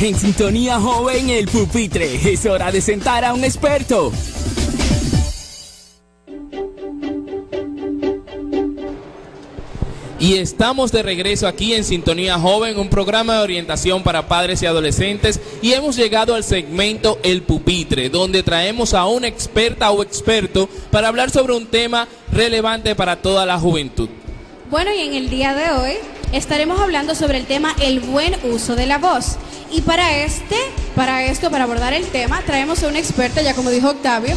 En Sintonía Joven, el pupitre. Es hora de sentar a un experto. Y estamos de regreso aquí en Sintonía Joven, un programa de orientación para padres y adolescentes, y hemos llegado al segmento El Pupitre, donde traemos a una experta o experto para hablar sobre un tema relevante para toda la juventud. Bueno, y en el día de hoy estaremos hablando sobre el tema el buen uso de la voz. Y para abordar el tema, traemos a una experta, ya como dijo Octavio,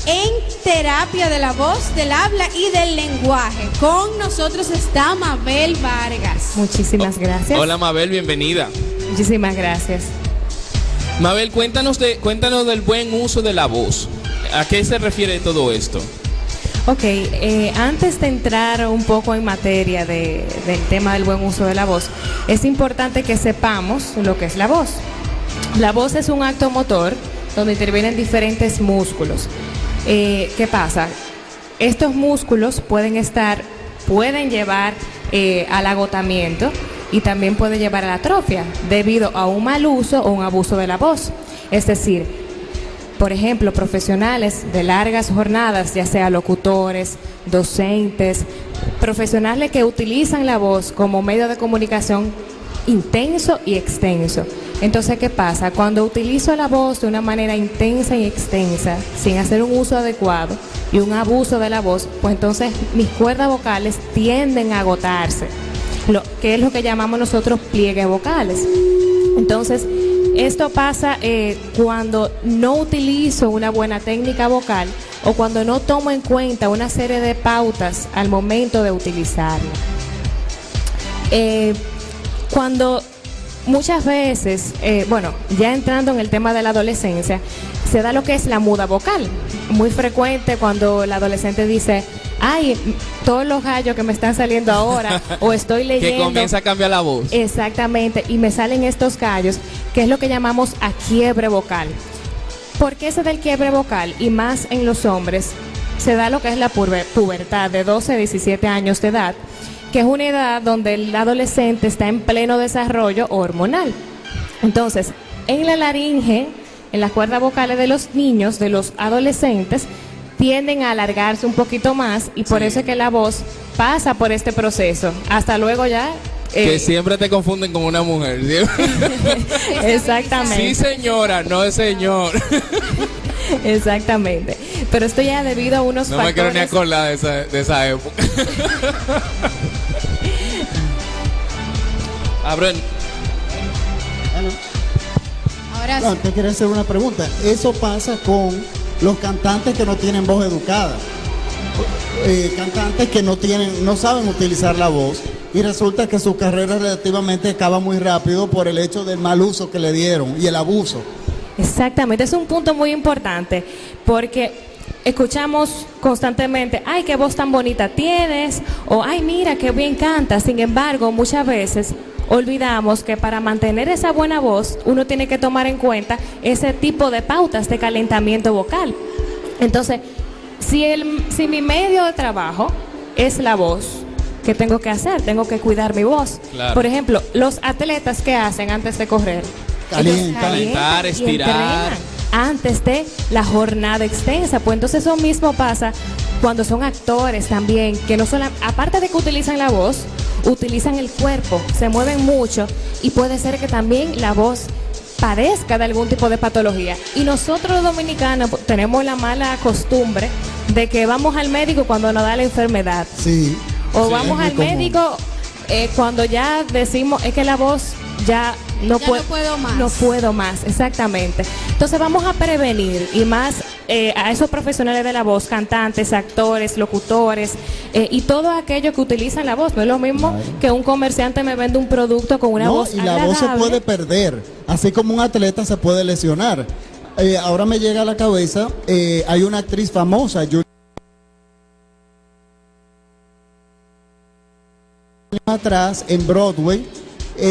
en terapia de la voz, del habla y del lenguaje. Con nosotros está Mabel Vargas. Muchísimas gracias. Hola Mabel, bienvenida. Muchísimas gracias. Mabel, cuéntanos del buen uso de la voz. ¿A qué se refiere todo esto? Ok, antes de entrar un poco en materia del tema del buen uso de la voz, es importante que sepamos lo que es la voz. La voz es un acto motor donde intervienen diferentes músculos. ¿Qué pasa? Estos músculos pueden llevar al agotamiento y también puede llevar a la atrofia debido a un mal uso o un abuso de la voz. Es decir, por ejemplo, profesionales de largas jornadas, ya sea locutores, docentes, profesionales que utilizan la voz como medio de comunicación intenso y extenso. Entonces, ¿qué pasa? Cuando utilizo la voz de una manera intensa y extensa, sin hacer un uso adecuado y un abuso de la voz, pues entonces mis cuerdas vocales tienden a agotarse, que es lo que llamamos nosotros pliegues vocales. Entonces, esto pasa cuando no utilizo una buena técnica vocal o cuando no tomo en cuenta una serie de pautas al momento de utilizarla. Cuando muchas veces, ya entrando en el tema de la adolescencia, se da lo que es la muda vocal. Muy frecuente cuando el adolescente dice, ay, todos los gallos que me están saliendo ahora, o estoy leyendo. Que comienza a cambiar la voz. Exactamente, y me salen estos gallos, que es lo que llamamos a quiebre vocal. ¿Por qué se da el quiebre vocal? Y más en los hombres, se da lo que es la pubertad de 12 a 17 años de edad, que es una edad donde el adolescente está en pleno desarrollo hormonal. Entonces, en la laringe, en las cuerdas vocales de los niños, de los adolescentes, tienden a alargarse un poquito más y por eso es que la voz pasa por este proceso. Hasta luego ya. Que siempre te confunden con una mujer. Exactamente. Sí, señora, no es señor. Exactamente. Pero esto ya debido a unos factores. No me quiero ni acordar de esa época. Abren. Ahora No, te quiero hacer una pregunta. Eso pasa con los cantantes que no tienen voz educada. Cantantes que no saben utilizar la voz y resulta que su carrera relativamente acaba muy rápido por el hecho del mal uso que le dieron y el abuso. Exactamente, es un punto muy importante porque escuchamos constantemente, ay, qué voz tan bonita tienes, o ay, mira, qué bien cantas. Sin embargo, muchas veces olvidamos que para mantener esa buena voz uno tiene que tomar en cuenta ese tipo de pautas de calentamiento vocal. Entonces, si mi medio de trabajo es la voz, ¿qué tengo que hacer? Tengo que cuidar mi voz. Claro. Por ejemplo, los atletas, ¿qué hacen antes de correr? Calentar, estirar. Antes de la jornada extensa. Pues entonces eso mismo pasa cuando son actores también, que no solo, aparte de que utilizan la voz, utilizan el cuerpo, se mueven mucho y puede ser que también la voz padezca de algún tipo de patología. Y nosotros los dominicanos tenemos la mala costumbre de que vamos al médico cuando nos da la enfermedad. Sí. O vamos al médico cuando ya decimos, es que la voz ya no puedo más. No puedo más, exactamente. Entonces vamos a prevenir y más a esos profesionales de la voz, cantantes, actores, locutores y todo aquello que utilizan la voz. No es lo mismo que un comerciante me vende un producto con una voz agradable. Y la voz se puede perder, así como un atleta se puede lesionar. Ahora me llega a la cabeza, hay una actriz famosa, atrás en Broadway,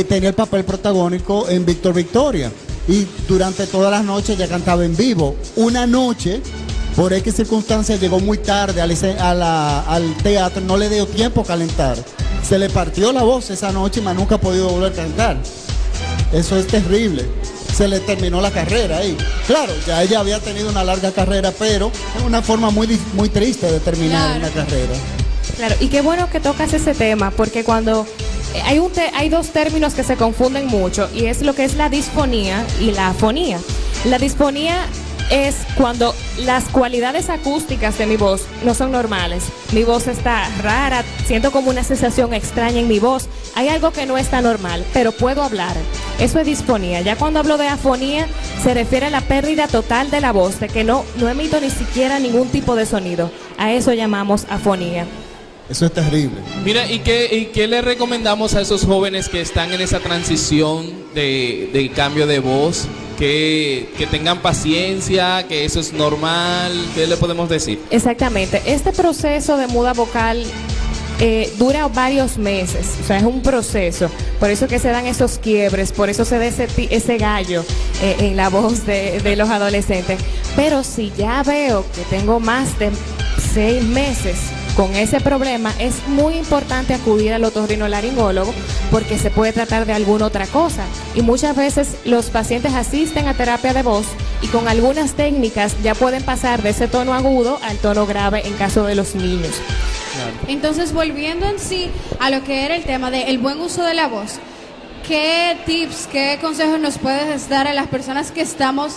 tenía el papel protagónico en Víctor Victoria y durante todas las noches ya cantaba en vivo. Una noche, por X circunstancias, llegó muy tarde al teatro, no le dio tiempo a calentar, se le partió la voz esa noche y más nunca ha podido volver a cantar. Eso es terrible. Se le terminó la carrera ahí. Claro, ya ella había tenido una larga carrera, pero es una forma muy triste de terminar una carrera. Claro, y qué bueno que tocas ese tema, porque cuando hay dos términos que se confunden mucho, y es lo que es la disfonía y la afonía. La disfonía es cuando las cualidades acústicas de mi voz no son normales. Mi voz está rara, siento como una sensación extraña en mi voz. Hay algo que no está normal, pero puedo hablar. Eso es disfonía. Ya cuando hablo de afonía, se refiere a la pérdida total de la voz, de que no emito ni siquiera ningún tipo de sonido. A eso llamamos afonía. Eso es terrible. Mira, ¿y qué le recomendamos a esos jóvenes que están en esa transición de cambio de voz? Que tengan paciencia, que eso es normal. ¿Qué le podemos decir? Exactamente. Este proceso de muda vocal dura varios meses, o sea, es un proceso. Por eso que se dan esos quiebres, por eso se da ese gallo en la voz de los adolescentes. Pero si ya veo que tengo más de 6 meses con ese problema, es muy importante acudir al otorrinolaringólogo, porque se puede tratar de alguna otra cosa. Y muchas veces los pacientes asisten a terapia de voz y con algunas técnicas ya pueden pasar de ese tono agudo al tono grave en caso de los niños. Entonces, volviendo en sí a lo que era el tema del buen uso de la voz, ¿qué tips, qué consejos nos puedes dar a las personas que estamos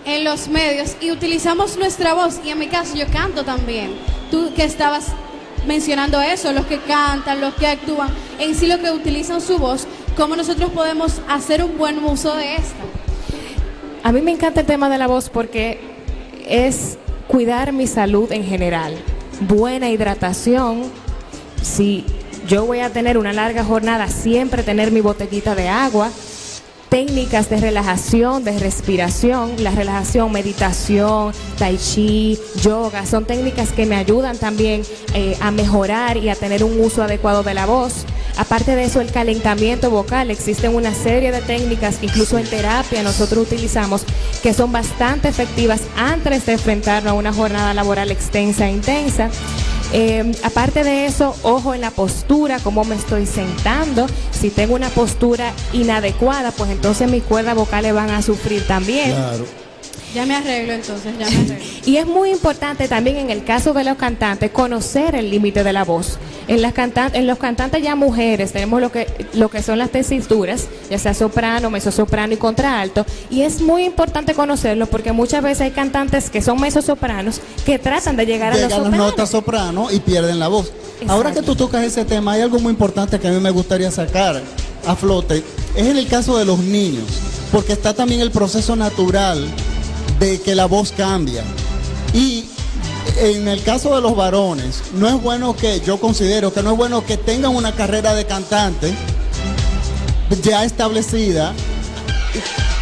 en los medios y utilizamos nuestra voz? Y en mi caso yo canto también. Tú que estabas mencionando eso, los que cantan, los que actúan, en sí lo que utilizan su voz, ¿cómo nosotros podemos hacer un buen uso de esta? A mí me encanta el tema de la voz porque es cuidar mi salud en general. Buena hidratación. Si yo voy a tener una larga jornada, siempre tener mi botellita de agua. Técnicas de relajación, de respiración, la relajación, meditación, tai chi, yoga, son técnicas que me ayudan también a mejorar y a tener un uso adecuado de la voz. Aparte de eso, el calentamiento vocal, existen una serie de técnicas, incluso en terapia nosotros utilizamos, que son bastante efectivas antes de enfrentarnos a una jornada laboral extensa e intensa. Aparte de eso, ojo en la postura, cómo me estoy sentando. Si tengo una postura inadecuada, pues entonces mis cuerdas vocales van a sufrir también. Claro. Ya me arreglo entonces, ya me arreglo. Y es muy importante también en el caso de los cantantes conocer el límite de la voz. En los cantantes ya mujeres tenemos lo que son las tesituras, ya sea soprano, mezzosoprano y contralto, y es muy importante conocerlo porque muchas veces hay cantantes que son mezzosopranos que tratan de llegar a los sopranos. Llegan las notas soprano y pierden la voz. Exacto. Ahora que tú tocas ese tema, hay algo muy importante que a mí me gustaría sacar a flote. Es en el caso de los niños, porque está también el proceso natural de que la voz cambia. Y en el caso de los varones, no es bueno yo considero que no es bueno que tengan una carrera de cantante ya establecida,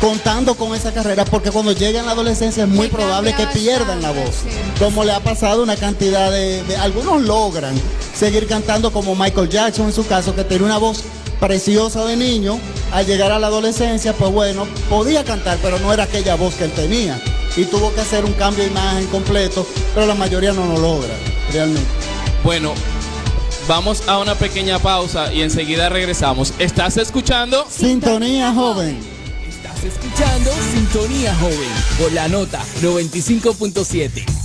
contando con esa carrera, porque cuando lleguen a la adolescencia es muy probable que pierdan la voz, como le ha pasado a una cantidad de algunos logran seguir cantando, como Michael Jackson en su caso, que tiene una voz preciosa de niño. Al llegar a la adolescencia, pues bueno, podía cantar, pero no era aquella voz que él tenía. Y tuvo que hacer un cambio de imagen completo, pero la mayoría no lo logra, realmente. Bueno, vamos a una pequeña pausa y enseguida regresamos. ¿Estás escuchando? Sintonía Joven. Estás escuchando Sintonía Joven por la nota 95.7.